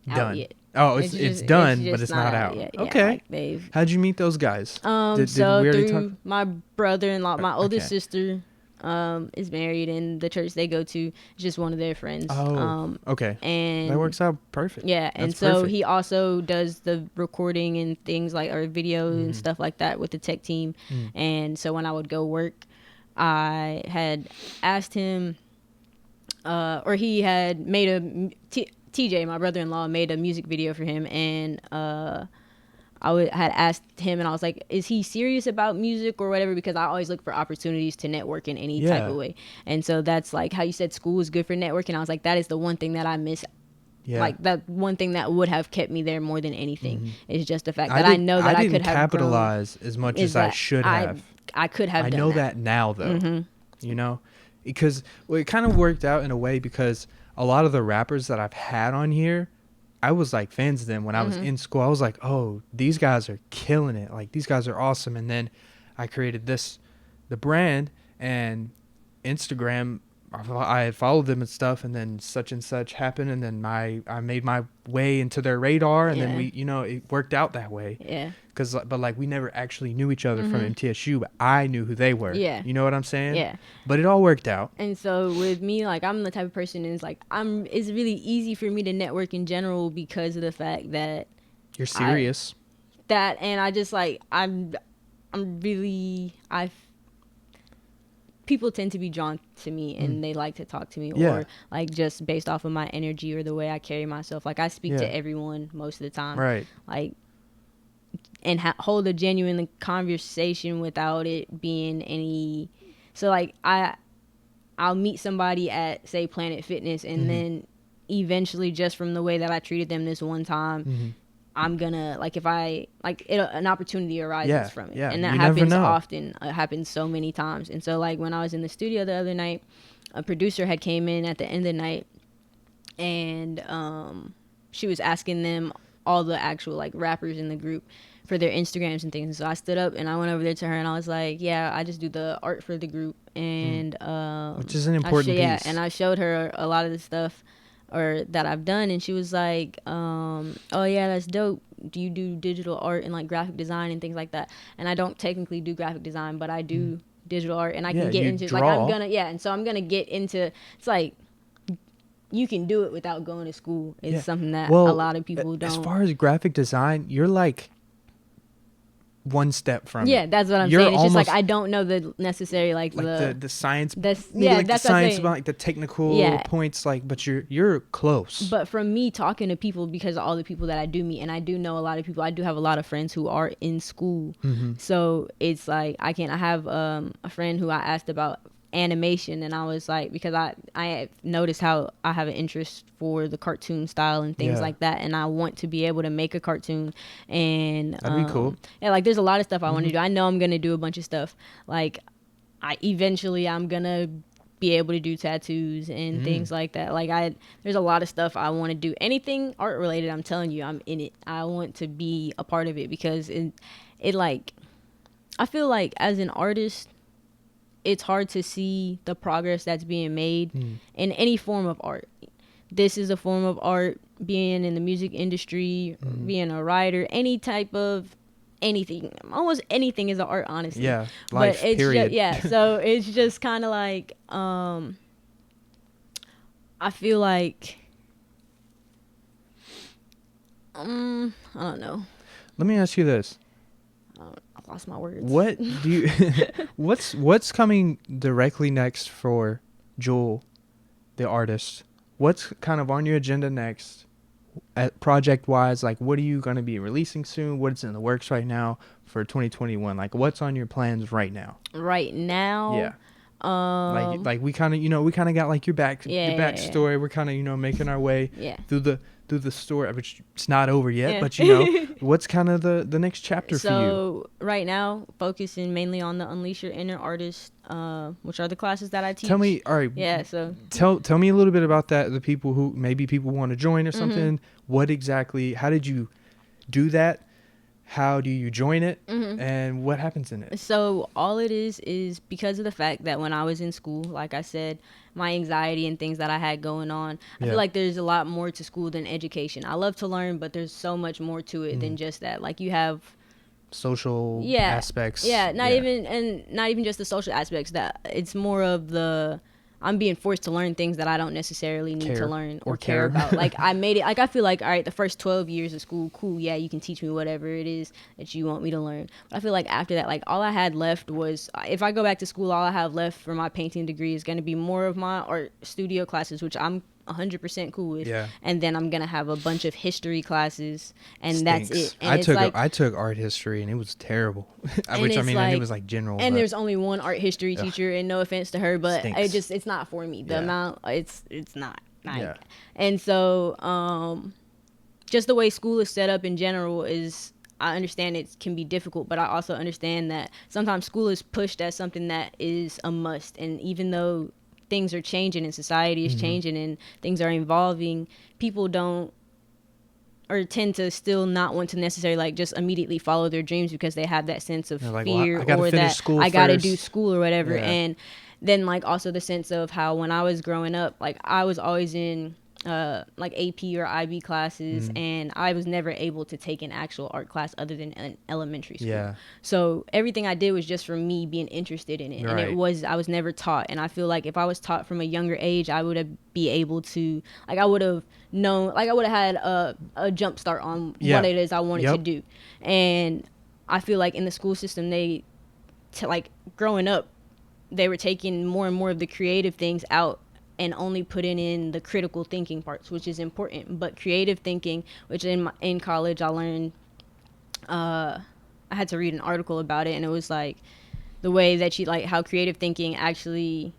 done out yet. Oh, it's done, but it's not out. Yet. Okay. Yeah, like how'd you meet those guys? So through my brother-in-law, my oldest sister is married, and the church they go to is just one of their friends. Oh, okay. And that works out perfect. Yeah, and that's so perfect. he also does the recording and things like, or video and stuff like that with the tech team. And so when I would go work, I had asked him, or he had made TJ, my brother-in-law, made a music video for him, and had asked him, and I was like, is he serious about music or whatever? Because I always look for opportunities to network in any type of way. And so that's like how you said school is good for networking. I was like, that is the one thing that I miss. Yeah. Like that one thing that would have kept me there more than anything is just the fact that I know that I could have capitalize as much as I should have. I could have. I know that now, though. You know, because it kind of worked out in a way, because a lot of the rappers that I've had on here, I was like fans of them when I was in school. I was like, oh, these guys are killing it. Like, these guys are awesome. And then I created the brand, and Instagram, I had followed them and stuff, and then such and such happened, and then I made my way into their radar, and then it worked out that way. Yeah. But like, we never actually knew each other from MTSU, but I knew who they were. Yeah. You know what I'm saying? Yeah. But it all worked out. And so with me, like, I'm the type of person it's really easy for me to network in general because of the fact that you're serious. And I just like, people tend to be drawn to me, and they like to talk to me, or like just based off of my energy or the way I carry myself. Like, I speak to everyone most of the time. Right. Like, and hold a genuine conversation without it being any. So like, I'll meet somebody at, say, Planet Fitness, and then eventually, just from the way that I treated them this one time, I'm gonna, like, if I like it, an opportunity arises from it. And that happens often. It happens so many times. And so like, when I was in the studio the other night, a producer had came in at the end of the night, and she was asking them, all the actual like rappers in the group, for their Instagrams and things. And so I stood up and I went over there to her, and I was like, yeah, I just do the art for the group. And which is an important piece. Yeah, and I showed her a lot of the stuff that I've done, and she was like, oh yeah, that's dope. Do you do digital art and like graphic design and things like that? And I don't technically do graphic design, but I do digital art, and I can get into, like, and so I'm gonna get into, it's like, you can do it without going to school. It's something that a lot of people don't. As far as graphic design, you're like one step from it. That's what I'm saying. It's just like, I don't know the necessary like the science. That's like that's the science about like the technical points, like, but you're close. But from me talking to people, because of all the people that I do meet, and I do know a lot of people, I do have a lot of friends who are in school. So it's like, I have a friend who I asked about animation, and I was like, because I noticed how I have an interest for the cartoon style and things like that, and I want to be able to make a cartoon, and that'd be cool. Yeah, like, there's a lot of stuff I want to do. I know I'm gonna do a bunch of stuff. Like, I'm gonna be able to do tattoos and things like that. Like, there's a lot of stuff I want to do. Anything art related, I'm telling you, I'm in it. I want to be a part of it, because it like, I feel like as an artist, it's hard to see the progress that's being made in any form of art. This is a form of art, being in the music industry, being a writer, any type of anything. Almost anything is an art, honestly. Yeah, life, but it's period. So it's just kind of like, I feel like, I don't know. Let me ask you this. I lost my words. What do you what's coming directly next for Jewel, the artist? What's kind of on your agenda next? project wise, like what are you going to be releasing soon? What's in the works right now for 2021? Like what's on your plans right now? Right now, Yeah. Like we kind of got like your backstory. Yeah. We're kind of making our way Yeah. through the story, which it's not over yet. Yeah. But what's kind of the next chapter for you? So right now, focusing mainly on the Unleash Your Inner Artist, which are the classes that I teach. Tell me, all right. Yeah. So tell me a little bit about that. The people who maybe people want to join or something. Mm-hmm. What exactly? How did you do that? How do you join it? Mm-hmm. And what happens in it? So all it is because of the fact that when I was in school, like I said, my anxiety and things that I had going on, I feel like there's a lot more to school than education. I love to learn, but there's so much more to it than just that. Like you have social aspects. Yeah, not even just the social aspects. That it's more of the I'm being forced to learn things that I don't necessarily need to learn or care about. Like I made it, like I feel like, all right, the first 12 years of school, cool, yeah, you can teach me whatever it is that you want me to learn. But I feel like after that, like all I had left was, if I go back to school, all I have left for my painting degree is going to be more of my art studio classes, which I'm 100% cool with. Yeah. And then I'm gonna have a bunch of history classes, and Stinks. that's it. And I took art history and it was terrible. And it was like general. And there's only one art history teacher, and no offense to her, but Stinks. it's not for me. The amount it's not. Yeah. And so just the way school is set up in general is, I understand it can be difficult, but I also understand that sometimes school is pushed as something that is a must. And even though things are changing and society is changing and things are evolving, people don't or tend to still not want to necessarily like just immediately follow their dreams because they have that sense of fear or that I gotta do school or whatever. And then like also the sense of how when I was growing up, like I was always in like AP or IB classes, and I was never able to take an actual art class other than an elementary school. Yeah. So everything I did was just for me being interested in it, and I was never taught. And I feel like if I was taught from a younger age, I would have be able to, like I would have known, like I would have had a jump start on what it is I wanted to do. And I feel like in the school system, like growing up, they were taking more and more of the creative things out and only putting in the critical thinking parts, which is important. But creative thinking, which in college I learned, I had to read an article about it, and it was like the way that you like how creative thinking actually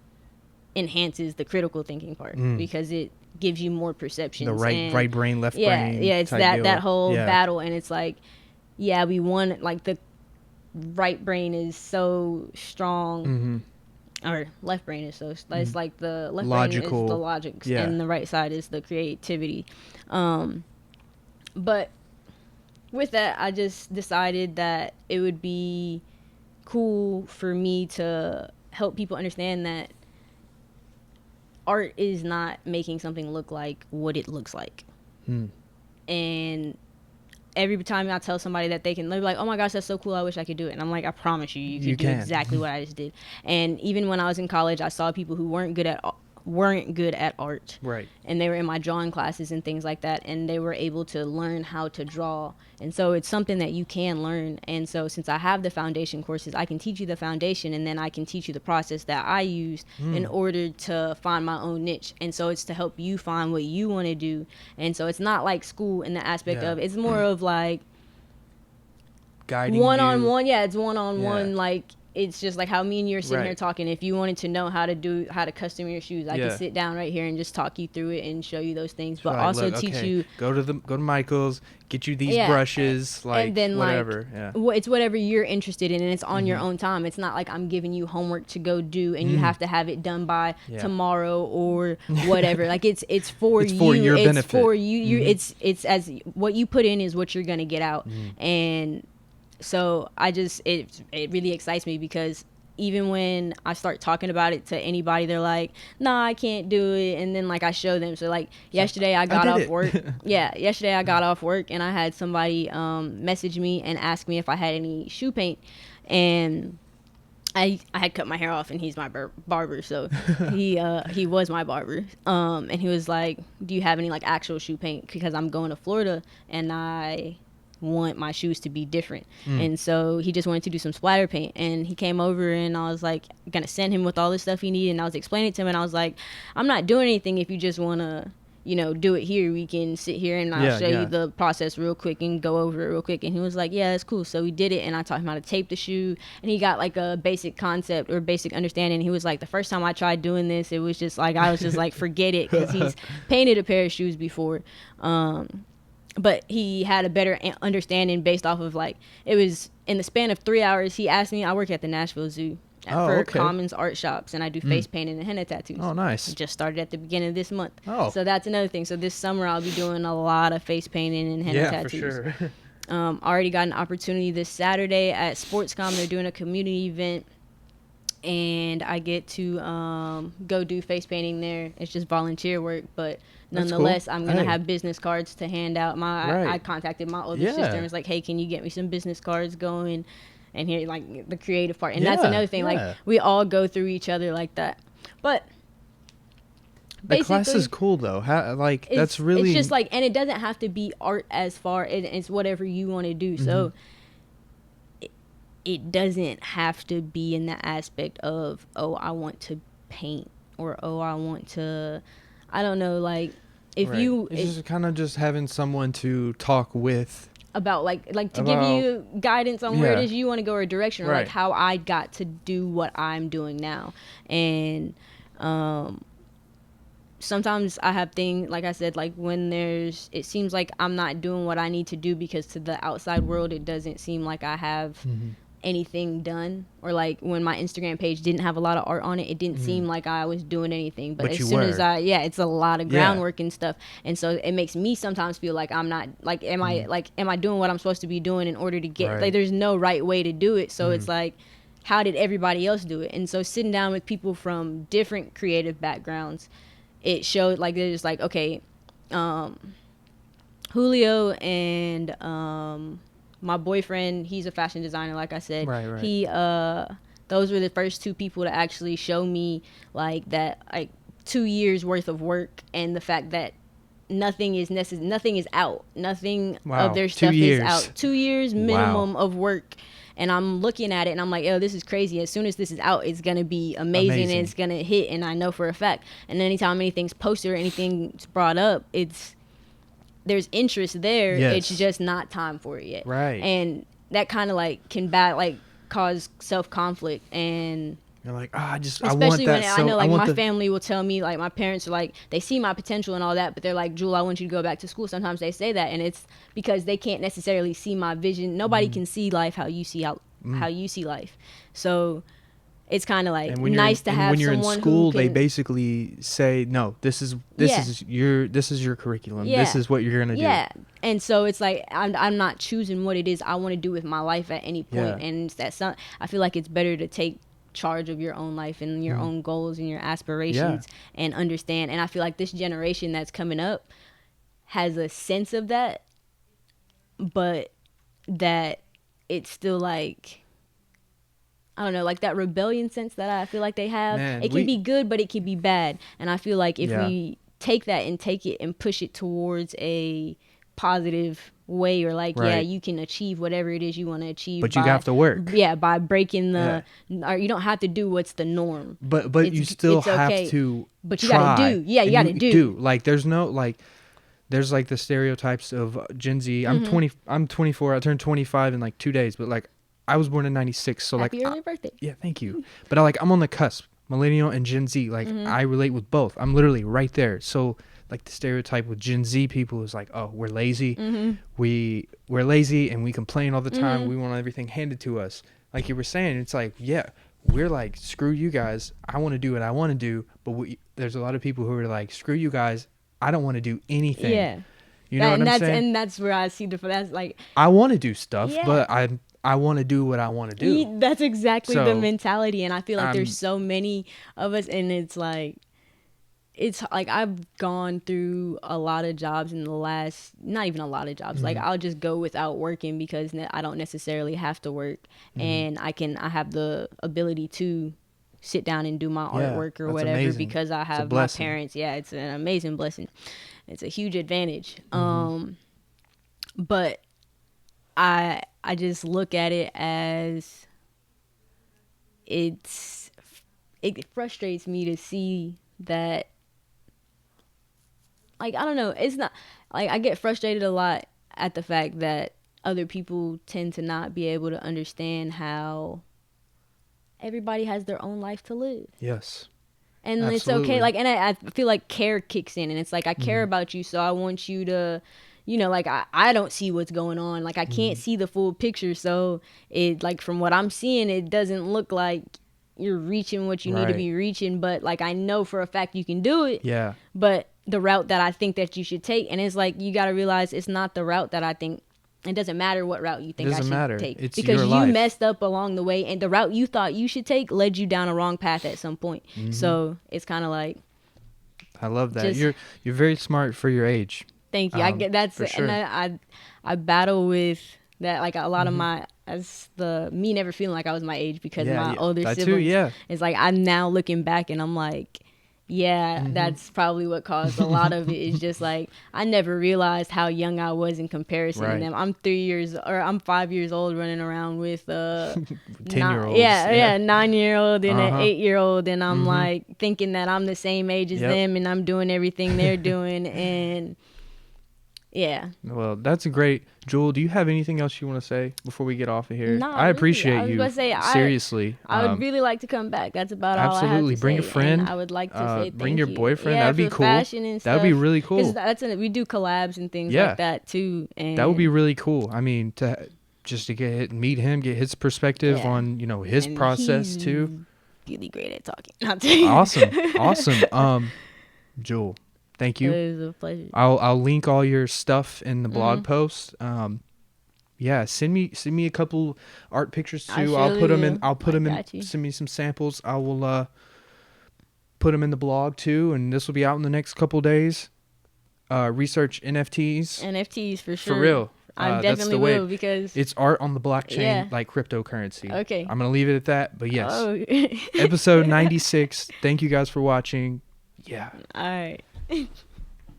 enhances the critical thinking part because it gives you more perceptions. The right brain, left brain. Yeah, it's that whole battle, and it's like, we won. Like the right brain is so strong. Or left brain is so it's like the left logical brain is the logics and the right side is the creativity. But with that, I just decided that it would be cool for me to help people understand that art is not making something look like what it looks like. And every time I tell somebody that they're like, oh my gosh, that's so cool, I wish I could do it. And I'm like, I promise you could do exactly what I just did. And even when I was in college, I saw people who weren't good at art. Right. And they were in my drawing classes and things like that, and they were able to learn how to draw. And so it's something that you can learn. And so since I have the foundation courses, I can teach you the foundation, and then I can teach you the process that I used in order to find my own niche. And so it's to help you find what you want to do. And so it's not like school in the aspect of, it's more of like guiding one-on-one. Yeah, it's one-on-one. Like it's just like how me and you are sitting here talking. If you wanted to know how to custom your shoes, I can sit down right here and just talk you through it and show you those things, but also teach you. Go to Michael's, get you these brushes, like, and then whatever. It's whatever you're interested in, and it's on your own time. It's not like I'm giving you homework to go do, and you have to have it done by tomorrow or whatever. Like it's for you. For your benefit. It's for you. It's as what you put in is what you're gonna get out, and. So it really excites me because even when I start talking about it to anybody, they're like, nah, I can't do it. And then like I show them. So like yesterday I got off work. Yesterday I got off work and I had somebody message me and ask me if I had any shoe paint. And I had cut my hair off, and he's my barber. So he was my barber. And he was like, do you have any like actual shoe paint? Because I'm going to Florida and I want my shoes to be different. And so he just wanted to do some splatter paint, and he came over, and I was like gonna send him with all this stuff he needed, and I was explaining it to him, and I was like, I'm not doing anything if you just want to do it here. We can sit here and I'll show you the process real quick and go over it real quick. And he was like, yeah, that's cool. So we did it, and I taught him how to tape the shoe, and he got like a basic concept or basic understanding. He was like, the first time I tried doing this, it was just like, I was just like, forget it, because he's painted a pair of shoes before. But he had a better understanding based off of, like, it was in the span of 3 hours. He asked me, I work at the Nashville Zoo. For Commons Art Shops, and I do face painting and henna tattoos. Oh, nice. Just started at the beginning of this month. Oh. So that's another thing. So this summer I'll be doing a lot of face painting and henna tattoos. Yeah, for sure. Already got an opportunity this Saturday at Sportscom. They're doing a community event, and I get to go do face painting there. It's just volunteer work, but nonetheless, cool. I'm going to have business cards to hand out. I contacted my older sister and was like, hey, can you get me some business cards going? And here, like, the creative part. And that's another thing. Like, we all go through each other like that. But the class is cool, though. That's really... It's just, like... And it doesn't have to be art as far... It's whatever you want to do. So, it doesn't have to be in the aspect of, oh, I want to paint. Or, oh, I want to... I don't know, like... If you... It's just kind of just having someone to talk with... about like to give you guidance on where it is you want to go, or a direction, or like how I got to do what I'm doing now. And sometimes I have things, like I said, like when it seems like I'm not doing what I need to do, because to the outside world it doesn't seem like I have anything done, or like when my Instagram page didn't have a lot of art on it, it didn't seem like I was doing anything, but as soon as it's a lot of groundwork and stuff, and so it makes me sometimes feel like I'm not, like, am I doing what I'm supposed to be doing in order to get, like, there's no right way to do it. So it's like, how did everybody else do it? And so sitting down with people from different creative backgrounds, it showed, like, they're just like, okay, Julio and my boyfriend, he's a fashion designer, like I said. Right. He, those were the first two people to actually show me, like, that, like, 2 years worth of work, and the fact that nothing is out. Nothing of their stuff is out. 2 years minimum of work. And I'm looking at it, and I'm like, oh, this is crazy. As soon as this is out, it's going to be amazing, and it's going to hit, and I know for a fact. And anytime anything's posted or anything's brought up, there's interest there. It's just not time for it yet. Right. And that kind of like can cause self-conflict, and you're like, especially I want that. When I know, like, my family will tell me, like, my parents are like, they see my potential and all that, but they're like, Jewel, I want you to go back to school. Sometimes they say that, and it's because they can't necessarily see my vision. Nobody can see life how you see how you see life. So it's kind of like nice to have someone who can... When you're in school, they basically say, no, this is your curriculum. This is what you're gonna do. Yeah, and so it's like I'm not choosing what it is I want to do with my life at any point. And it's I feel like it's better to take charge of your own life and your own goals and your aspirations, and understand. And I feel like this generation that's coming up has a sense of that, but that it's still like, I don't know, like that rebellion sense that I feel like they have. Man, it can be good, but it can be bad. And I feel like if we take that and take it and push it towards a positive way, or like, you can achieve whatever it is you want to achieve. But you have to work. Yeah, by breaking or you don't have to do what's the norm. But you still have to. But you gotta do. Yeah, you gotta do. Like, there's no, like, there's like the stereotypes of Gen Z. I'm 24. I turned 25 in like 2 days, but like, I was born in 96, so Happy early birthday. Yeah, thank you. But I'm on the cusp, millennial and Gen Z. Like, I relate with both. I'm literally right there. So like, the stereotype with Gen Z people is like, oh, we're lazy. We're lazy and we complain all the time. We want everything handed to us. Like you were saying, it's like, we're like, screw you guys. I want to do what I want to do. But there's a lot of people who are like, screw you guys. I don't want to do anything. Yeah. You know what I'm saying? And that's where I see that's like, I want to do stuff, but I want to do what I want to do. That's exactly the mentality. And I feel like there's so many of us, and it's like I've gone through a lot of jobs in the last, not even a lot of jobs. Like, I'll just go without working because I don't necessarily have to work. And I have the ability to sit down and do my artwork or whatever, amazing. Because I have my parents. Yeah, it's an amazing blessing. It's a huge advantage. But I just look at it as it frustrates me to see that like, I don't know. It's not like I get frustrated a lot at the fact that other people tend to not be able to understand how everybody has their own life to live. Yes. And Absolutely. it's okay. Like, and I feel like care kicks in, and it's like, I care about you, so I want you to, you know, like, I don't see what's going on. Like, I can't see the full picture. So it, like, from what I'm seeing, it doesn't look like you're reaching what you need to be reaching. But like, I know for a fact you can do it. Yeah. But the route that I think that you should take, and it's like, you got to realize it's not the route that I think. It doesn't matter what route you think I should take. It's because your you life. messed up along the way, and the route you thought you should take led you down a wrong path at some point. So it's kind of like, I love that. You're very smart for your age. Thank you. I get that's sure. and I battle with that, like, a lot of my, as the me never feeling like I was my age, because my older siblings is like, I'm now looking back and I'm like, that's probably what caused a lot of it. Is just like, I never realized how young I was in comparison to them. I'm 5 years old running around with 10-year-olds. 9-year-old and an 8-year-old, and I'm like thinking that I'm the same age as them and I'm doing everything they're doing. And well, that's a great. Jewel, do you have anything else you want to say before we get off of here? No, I appreciate really. you. I was gonna say, seriously. I would really like to come back. That's about all I have to absolutely. Bring say. a friend. And I would like to say thank bring your you. boyfriend. That'd be cool. That would be really cool. We do collabs and things like that too. And that would be really cool. I mean, to meet him, get his perspective on, you know, his process too. Really great at talking. Awesome. Jewel, thank you. It was a pleasure. I'll link all your stuff in the blog post. Send me a couple art pictures too. I'll put them in. Send me some samples. I will put them in the blog too, and this will be out in the next couple days. Research NFTs for sure. For real. I definitely will, because it's art on the blockchain, like cryptocurrency. Okay. I'm gonna leave it at that. But yes, episode 96. Thank you guys for watching. Yeah. All right.